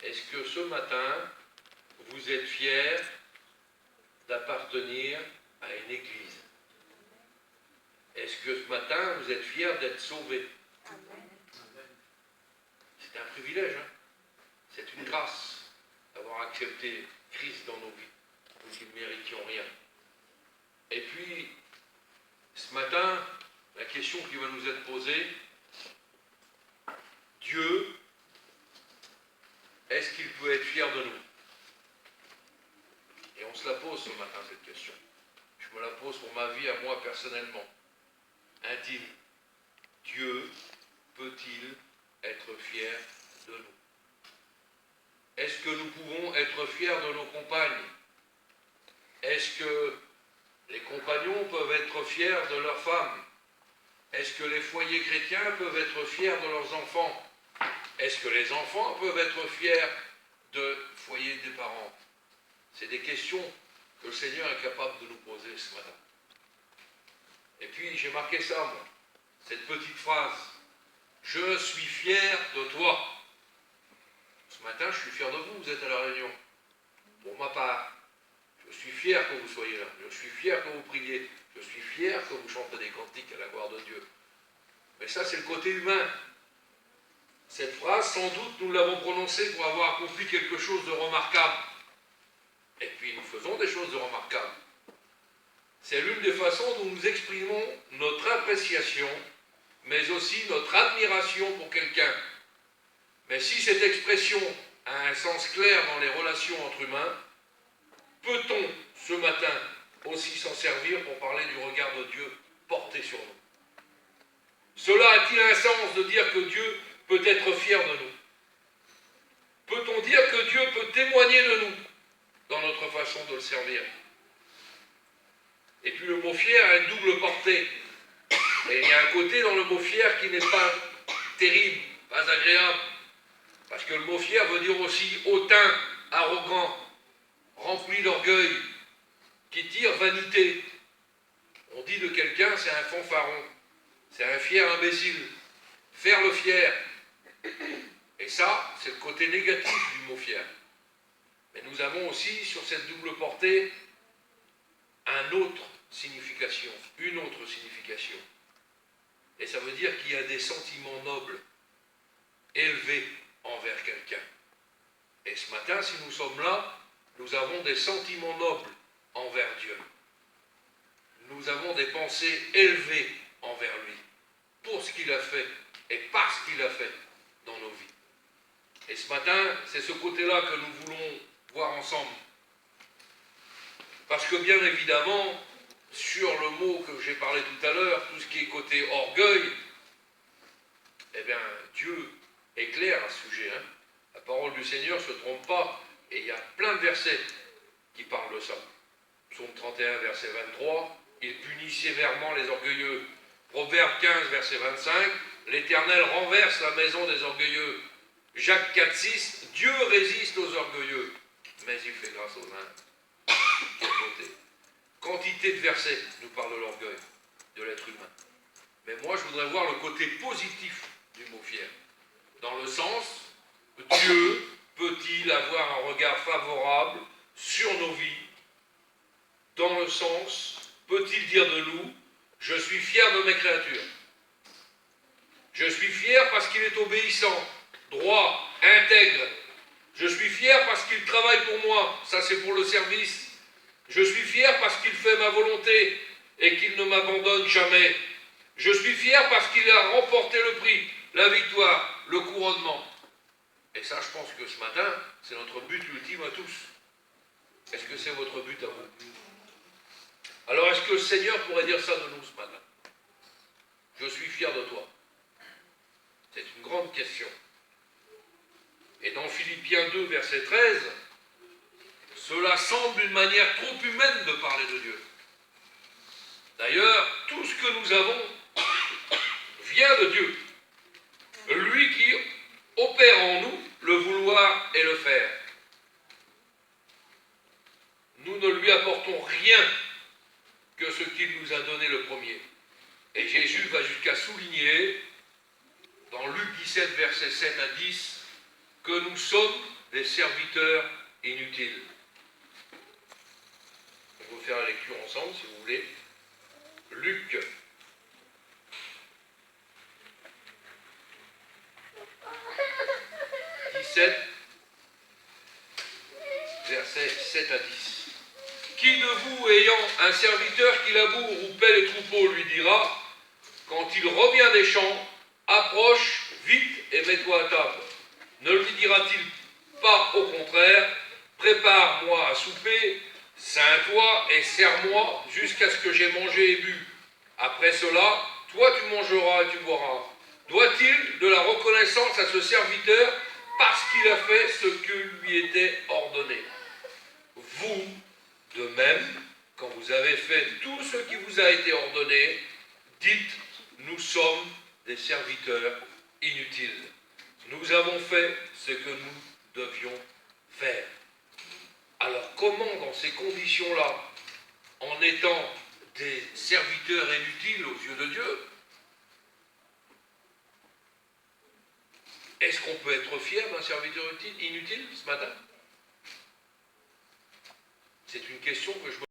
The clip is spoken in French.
Est-ce que ce matin, vous êtes fiers d'appartenir à une église? Est-ce que ce matin, vous êtes fiers d'être sauvés? C'est un privilège, hein? C'est une grâce d'avoir accepté Christ dans nos vies, nous qui ne méritions rien. Et puis, ce matin, la question qui va nous être posée, Dieu, est-ce qu'il peut être fier de nous? Et on se la pose ce matin, cette question. Je me la pose pour ma vie à moi personnellement, intime. Dieu peut-il être fier de nous? Est-ce que nous pouvons être fiers de nos compagnes? Est-ce que les compagnons peuvent être fiers de leurs femmes? Est-ce que les foyers chrétiens peuvent être fiers de leurs enfants? Est-ce que les enfants peuvent être fiers de foyer des parents? C'est des questions que le Seigneur est capable de nous poser ce matin. Et puis j'ai marqué ça, moi, cette petite phrase. Je suis fier de toi. Ce matin, je suis fier de vous, vous êtes à la réunion. Pour ma part, je suis fier que vous soyez là. Je suis fier que vous priez. Je suis fier que vous chantez des cantiques à la gloire de Dieu. Mais ça, c'est le côté humain. Cette phrase, sans doute, nous l'avons prononcée pour avoir accompli quelque chose de remarquable. Et puis, nous faisons des choses de remarquables. C'est l'une des façons dont nous exprimons notre appréciation, mais aussi notre admiration pour quelqu'un. Mais si cette expression a un sens clair dans les relations entre humains, peut-on, ce matin, aussi s'en servir pour parler du regard de Dieu porté sur nous? Cela a-t-il un sens de dire que Dieu peut être fier de nous? Peut-on dire que Dieu peut témoigner de nous dans notre façon de le servir? Et puis le mot fier a une double portée. Et il y a un côté dans le mot fier qui n'est pas terrible, pas agréable. Parce que le mot fier veut dire aussi hautain, arrogant, rempli d'orgueil, qui tire vanité. On dit de quelqu'un, c'est un fanfaron, c'est un fier imbécile, faire le fier. Et ça, c'est le côté négatif du mot fier. Mais nous avons aussi, sur cette double portée, une autre signification. Et ça veut dire qu'il y a des sentiments nobles, élevés envers quelqu'un. Et ce matin, si nous sommes là, nous avons des sentiments nobles envers Dieu. Nous avons des pensées élevées envers lui, pour ce qu'il a fait et parce qu'il a fait dans nos vies. Et ce matin, c'est ce côté-là que nous voulons voir ensemble. Parce que bien évidemment, sur le mot que j'ai parlé tout à l'heure, tout ce qui est côté orgueil, eh bien, Dieu est clair à ce sujet. Hein. La parole du Seigneur ne se trompe pas, et il y a plein de versets qui parlent de ça. Psaume 31, verset 23, il punit sévèrement les orgueilleux. Proverbe 15, verset 25, l'Éternel renverse la maison des orgueilleux. Jacques 4, 6, Dieu résiste aux orgueilleux, mais il fait grâce aux humbles. Quantité de versets nous parlent de l'orgueil, de l'être humain. Mais moi, je voudrais voir le côté positif du mot fier. Dans le sens, Dieu peut-il avoir un regard favorable sur nos vies? Dans le sens, peut-il dire de nous, je suis fier de mes créatures. Je suis fier parce qu'il est obéissant, droit, intègre. Je suis fier parce qu'il travaille pour moi, ça c'est pour le service. Je suis fier parce qu'il fait ma volonté et qu'il ne m'abandonne jamais. Je suis fier parce qu'il a remporté le prix, la victoire, le couronnement. Et ça, je pense que ce matin, c'est notre but ultime à tous. Est-ce que c'est votre but à vous? Alors, est-ce que le Seigneur pourrait dire ça de nous ce matin? Je suis fier de toi. C'est une grande question. Et dans Philippiens 2, verset 13, cela semble une manière trop humaine de parler de Dieu. D'ailleurs, tout ce que nous avons vient de Dieu. Lui qui opère en nous le vouloir et le faire. Nous ne lui apportons rien que ce qu'il nous a donné le premier. Et Jésus va jusqu'à souligner, dans Luc 17, 17, versets 7 à 10, que nous sommes des serviteurs inutiles. On peut faire la lecture ensemble, si vous voulez. Luc. Versets 7 à 10. Qui de vous, ayant un serviteur qui laboure ou paie les troupeaux, lui dira, quand il revient des champs, approche vite et mets-toi à table. Ne lui dira-t-il pas au contraire, prépare-moi à souper, ceins-toi et sers-moi jusqu'à ce que j'ai mangé et bu. Après cela, toi tu mangeras et tu boiras. Doit-il de la reconnaissance à ce serviteur parce qu'il a fait ce que lui était ordonné? Vous, de même, quand vous avez fait tout ce qui vous a été ordonné, dites, nous sommes des serviteurs inutiles. Nous avons fait ce que nous devions faire. Alors comment, dans ces conditions-là, en étant des serviteurs inutiles aux yeux de Dieu, est-ce qu'on peut être fier d'un serviteur inutile ce matin? C'est une question que je me